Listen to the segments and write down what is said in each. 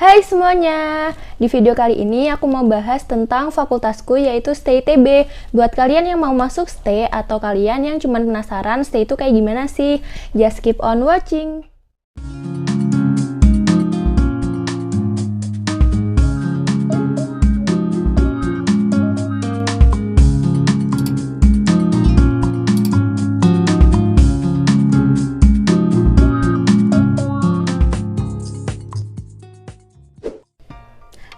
Hai semuanya, di video kali ini aku mau bahas tentang fakultasku yaitu STE ITB. Buat kalian yang mau masuk STE atau kalian yang cuma penasaran STE itu kayak gimana sih, just keep on watching.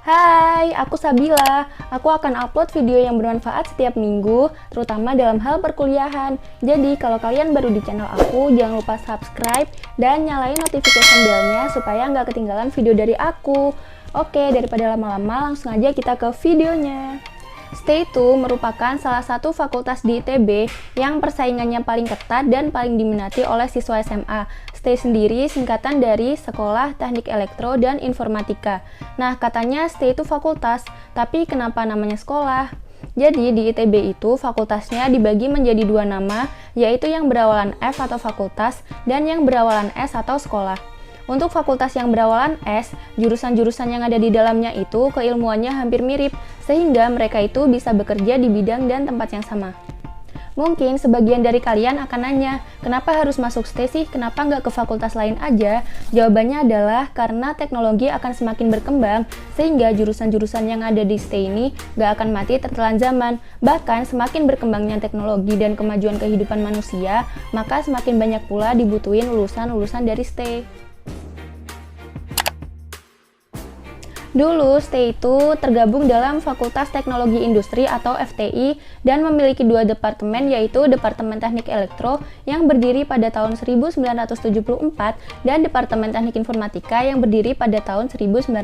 Hai, aku Sabila. Aku akan upload video yang bermanfaat setiap minggu, terutama dalam hal perkuliahan. Jadi, kalau kalian baru di channel aku, jangan lupa subscribe dan nyalain notification bell-nya supaya nggak ketinggalan video dari aku. Oke, daripada lama-lama, langsung aja kita ke videonya. STE itu merupakan salah satu fakultas di ITB yang persaingannya paling ketat dan paling diminati oleh siswa SMA. STE sendiri singkatan dari Sekolah Teknik Elektro dan Informatika. Nah, katanya STE itu fakultas, tapi kenapa namanya sekolah? Jadi, di ITB itu fakultasnya dibagi menjadi dua nama, yaitu yang berawalan F atau fakultas dan yang berawalan S atau sekolah. Untuk fakultas yang berawalan S, jurusan-jurusan yang ada di dalamnya itu keilmuannya hampir mirip, sehingga mereka itu bisa bekerja di bidang dan tempat yang sama. Mungkin sebagian dari kalian akan nanya, kenapa harus masuk STE sih? Kenapa nggak ke fakultas lain aja? Jawabannya adalah karena teknologi akan semakin berkembang, sehingga jurusan-jurusan yang ada di STE ini nggak akan mati tertelan zaman. Bahkan semakin berkembangnya teknologi dan kemajuan kehidupan manusia, maka semakin banyak pula dibutuhin lulusan-lulusan dari STE. Dulu, STE itu tergabung dalam Fakultas Teknologi Industri atau FTI dan memiliki dua departemen, yaitu Departemen Teknik Elektro yang berdiri pada tahun 1974 dan Departemen Teknik Informatika yang berdiri pada tahun 1982.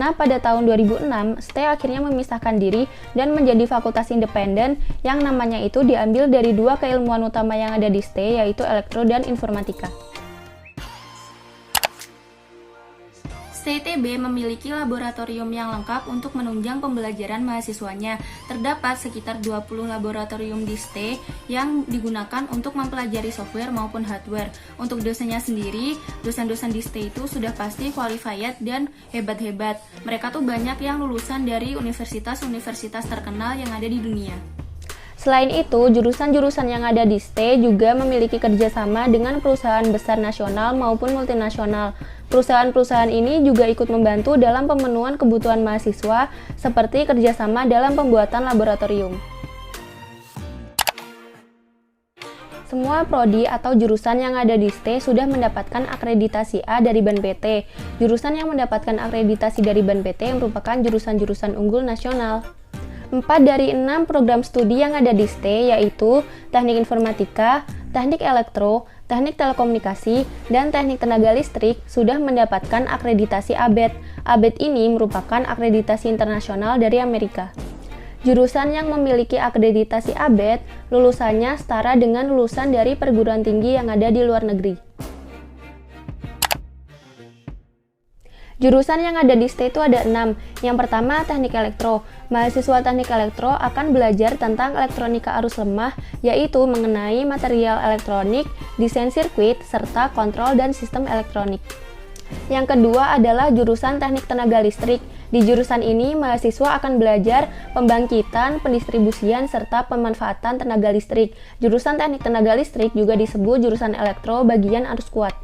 Nah, pada tahun 2006, STE akhirnya memisahkan diri dan menjadi fakultas independen yang namanya itu diambil dari dua keilmuan utama yang ada di STE, yaitu Elektro dan Informatika. STE ITB memiliki laboratorium yang lengkap untuk menunjang pembelajaran mahasiswanya. Terdapat sekitar 20 laboratorium di STE yang digunakan untuk mempelajari software maupun hardware. Untuk dosennya sendiri, dosen-dosen di STE itu sudah pasti qualified dan hebat-hebat. Mereka tuh banyak yang lulusan dari universitas-universitas terkenal yang ada di dunia. Selain itu, jurusan-jurusan yang ada di STE juga memiliki kerjasama dengan perusahaan besar nasional maupun multinasional. Perusahaan-perusahaan ini juga ikut membantu dalam pemenuhan kebutuhan mahasiswa, seperti kerjasama dalam pembuatan laboratorium. Semua prodi atau jurusan yang ada di STE sudah mendapatkan akreditasi A dari BNPT. Jurusan yang mendapatkan akreditasi dari BNPT merupakan jurusan-jurusan unggul nasional. 4 dari 6 program studi yang ada di STE yaitu Teknik Informatika, Teknik Elektro, Teknik Telekomunikasi, dan Teknik Tenaga Listrik sudah mendapatkan akreditasi ABET. ABET ini merupakan akreditasi internasional dari Amerika. Jurusan yang memiliki akreditasi ABET, lulusannya setara dengan lulusan dari perguruan tinggi yang ada di luar negeri. Jurusan yang ada di STE itu ada 6. Yang pertama, Teknik Elektro. Mahasiswa Teknik Elektro akan belajar tentang elektronika arus lemah, yaitu mengenai material elektronik, desain sirkuit, serta kontrol dan sistem elektronik. Yang kedua adalah jurusan Teknik Tenaga Listrik. Di jurusan ini, mahasiswa akan belajar pembangkitan, pendistribusian, serta pemanfaatan tenaga listrik. Jurusan Teknik Tenaga Listrik juga disebut jurusan elektro bagian arus kuat.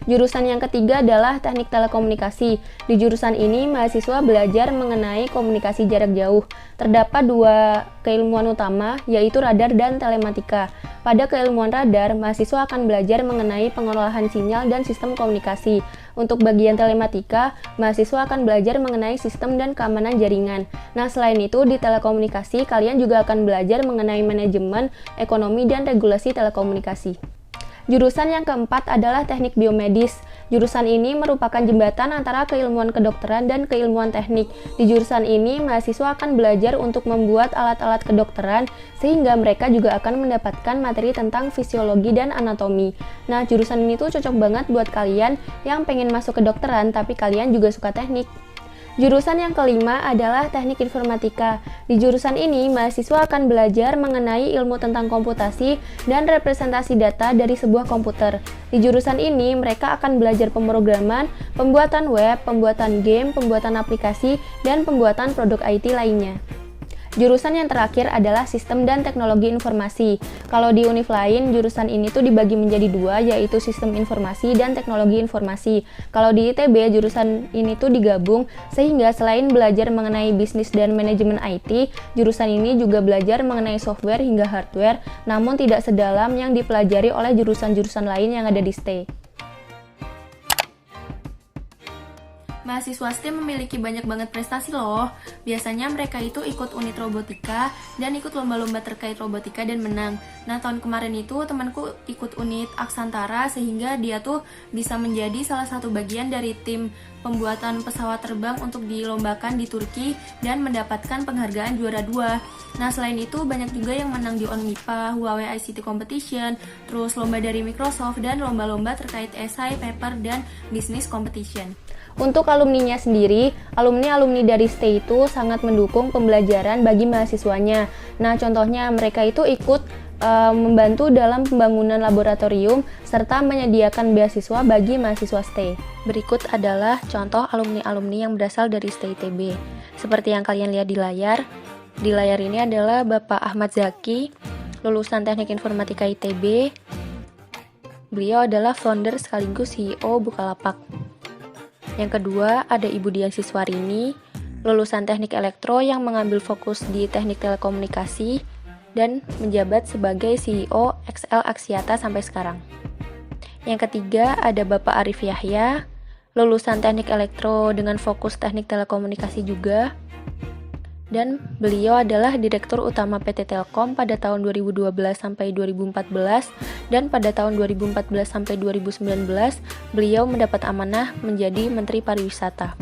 Jurusan yang ketiga adalah Teknik Telekomunikasi. Di jurusan ini, mahasiswa belajar mengenai komunikasi jarak jauh. Terdapat dua keilmuan utama, yaitu radar dan telematika. Pada keilmuan radar, mahasiswa akan belajar mengenai pengolahan sinyal dan sistem komunikasi. Untuk bagian telematika, mahasiswa akan belajar mengenai sistem dan keamanan jaringan. Nah, selain itu, di telekomunikasi, kalian juga akan belajar mengenai manajemen, ekonomi, dan regulasi telekomunikasi. Jurusan yang keempat adalah Teknik Biomedis. Jurusan ini merupakan jembatan antara keilmuan kedokteran dan keilmuan teknik. Di jurusan ini, mahasiswa akan belajar untuk membuat alat-alat kedokteran, sehingga mereka juga akan mendapatkan materi tentang fisiologi dan anatomi. Nah, jurusan ini tuh cocok banget buat kalian yang pengen masuk kedokteran, tapi kalian juga suka teknik. Jurusan yang kelima adalah Teknik Informatika. Di jurusan ini, mahasiswa akan belajar mengenai ilmu tentang komputasi dan representasi data dari sebuah komputer. Di jurusan ini, mereka akan belajar pemrograman, pembuatan web, pembuatan game, pembuatan aplikasi, dan pembuatan produk IT lainnya. Jurusan yang terakhir adalah Sistem dan Teknologi Informasi. Kalau di univ lain, jurusan ini tuh dibagi menjadi dua, yaitu Sistem Informasi dan Teknologi Informasi. Kalau di ITB, jurusan ini tuh digabung, sehingga selain belajar mengenai bisnis dan manajemen IT, jurusan ini juga belajar mengenai software hingga hardware, namun tidak sedalam yang dipelajari oleh jurusan-jurusan lain yang ada di STE. Mahasiswa STEM memiliki banyak banget prestasi loh. Biasanya mereka itu ikut unit robotika dan ikut lomba-lomba terkait robotika dan menang. Nah, tahun kemarin itu temanku ikut unit Aksantara sehingga dia tuh bisa menjadi salah satu bagian dari tim pembuatan pesawat terbang untuk dilombakan di Turki dan mendapatkan penghargaan juara 2. Nah, selain itu banyak juga yang menang di ONMIPA, Huawei ICT Competition, terus lomba dari Microsoft dan lomba-lomba terkait esai, paper, dan business competition. Untuk alumninya sendiri, alumni-alumni dari STE itu sangat mendukung pembelajaran bagi mahasiswanya. Nah, contohnya mereka itu ikut membantu dalam pembangunan laboratorium serta menyediakan beasiswa bagi mahasiswa STE. Berikut adalah contoh alumni-alumni yang berasal dari STE ITB. Seperti yang kalian lihat di layar. Di layar ini adalah Bapak Ahmad Zaki, lulusan Teknik Informatika ITB. Beliau adalah founder sekaligus CEO Bukalapak. Yang kedua, ada Ibu Dian Siswarini, lulusan Teknik Elektro yang mengambil fokus di Teknik Telekomunikasi dan menjabat sebagai CEO XL Axiata sampai sekarang. Yang ketiga, ada Bapak Arif Yahya, lulusan Teknik Elektro dengan fokus Teknik Telekomunikasi juga. Dan beliau adalah Direktur Utama PT Telkom pada tahun 2012 sampai 2014 dan pada tahun 2014 sampai 2019 beliau mendapat amanah menjadi Menteri Pariwisata.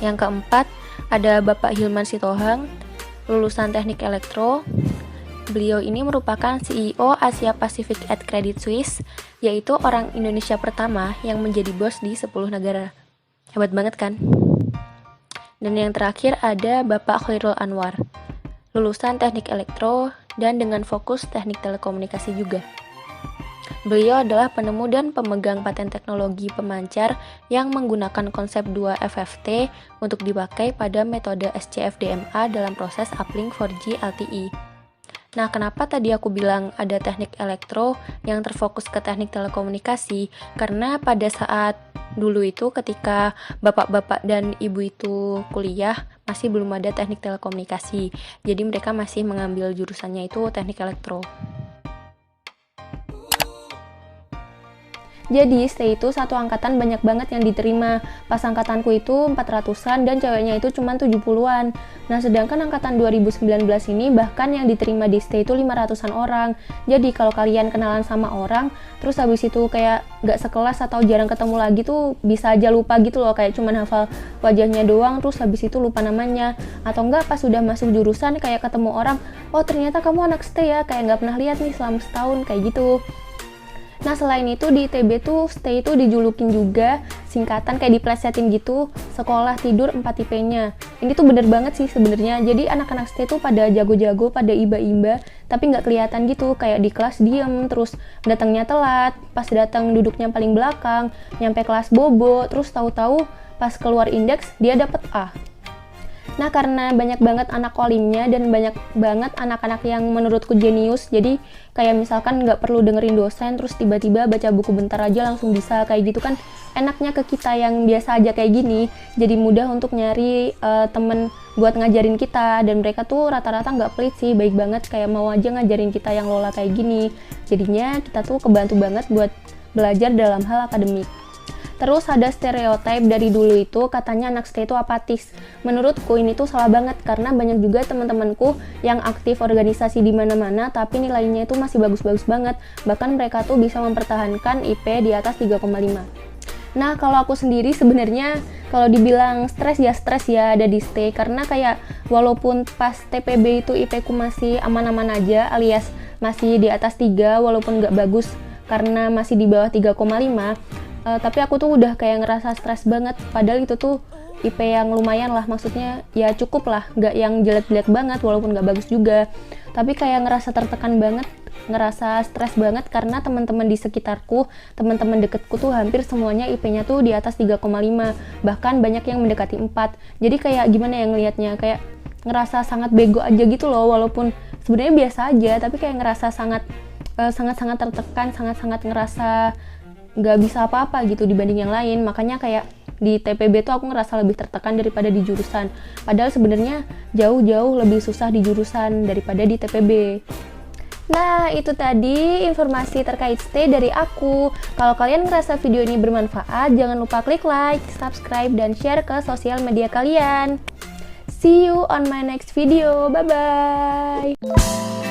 Yang keempat, ada Bapak Hilman Sitohang, lulusan Teknik Elektro. Beliau ini merupakan CEO Asia Pacific at Credit Suisse, yaitu orang Indonesia pertama yang menjadi bos di 10 negara. Hebat banget kan? Dan yang terakhir ada Bapak Khairul Anwar, lulusan Teknik Elektro dan dengan fokus Teknik Telekomunikasi juga. Beliau adalah penemu dan pemegang paten teknologi pemancar yang menggunakan konsep 2FFT untuk dipakai pada metode SCFDMA dalam proses uplink 4G LTE. Nah, kenapa tadi aku bilang ada teknik elektro yang terfokus ke teknik telekomunikasi? Karena pada saat dulu itu ketika bapak-bapak dan ibu itu kuliah, masih belum ada teknik telekomunikasi. Jadi mereka masih mengambil jurusannya itu teknik elektro. Jadi STE itu satu angkatan banyak banget yang diterima. Pas angkatanku itu 400-an dan ceweknya itu cuma 70-an. Nah, sedangkan angkatan 2019 ini bahkan yang diterima di STE itu 500-an orang. Jadi kalau kalian kenalan sama orang, terus habis itu kayak gak sekelas atau jarang ketemu lagi tuh bisa aja lupa gitu loh. Kayak cuman hafal wajahnya doang, terus habis itu lupa namanya. Atau enggak pas sudah masuk jurusan kayak ketemu orang, oh ternyata kamu anak STE ya, kayak gak pernah lihat nih selama setahun, kayak gitu. Nah, selain itu di ITB tuh STE itu dijulukin juga singkatan kayak diplesetin gitu, sekolah tidur 4 IP-nya. Ini tuh bener banget sih sebenarnya. Jadi anak-anak STE tuh pada jago-jago, pada iba-iba, tapi nggak kelihatan gitu, kayak di kelas diem, terus datangnya telat, pas datang duduknya paling belakang, nyampe kelas bobo, terus tahu-tahu pas keluar indeks dia dapet A. Nah, karena banyak banget anak olimnya dan banyak banget anak-anak yang menurutku jenius, jadi kayak misalkan nggak perlu dengerin dosen, terus tiba-tiba baca buku bentar aja langsung bisa, kayak gitu kan enaknya ke kita yang biasa aja kayak gini, jadi mudah untuk nyari temen buat ngajarin kita, dan mereka tuh rata-rata nggak pelit sih, baik banget, kayak mau aja ngajarin kita yang lola kayak gini, jadinya kita tuh kebantu banget buat belajar dalam hal akademik. Terus ada stereotip dari dulu itu katanya anak STE itu apatis. Menurutku ini tuh salah banget karena banyak juga teman-temanku yang aktif organisasi di mana-mana tapi nilainya itu masih bagus-bagus banget. Bahkan mereka tuh bisa mempertahankan IP di atas 3,5. Nah, kalau aku sendiri sebenarnya kalau dibilang stres ya ada di STE karena kayak walaupun pas TPB itu IP ku masih aman-aman aja alias masih di atas 3 walaupun nggak bagus karena masih di bawah 3,5. Tapi aku tuh udah kayak ngerasa stres banget, padahal itu tuh IP yang lumayan lah, maksudnya ya cukup lah, nggak yang jelek-jelek banget walaupun nggak bagus juga, tapi kayak ngerasa tertekan banget, ngerasa stres banget karena teman-teman di sekitarku, teman-teman deketku tuh hampir semuanya IP-nya tuh di atas 3,5, bahkan banyak yang mendekati 4. Jadi kayak gimana ya ngelihatnya, kayak ngerasa sangat bego aja gitu loh, walaupun sebenarnya biasa aja, tapi kayak ngerasa sangat-sangat tertekan, sangat-sangat ngerasa nggak bisa apa-apa gitu dibanding yang lain. Makanya kayak di TPB tuh aku ngerasa lebih tertekan daripada di jurusan, padahal sebenarnya jauh-jauh lebih susah di jurusan daripada di TPB. Nah, itu tadi informasi terkait stay dari aku. Kalau kalian ngerasa video ini bermanfaat, jangan lupa klik like, subscribe, dan share ke sosial media kalian. See you on my next video. Bye-bye.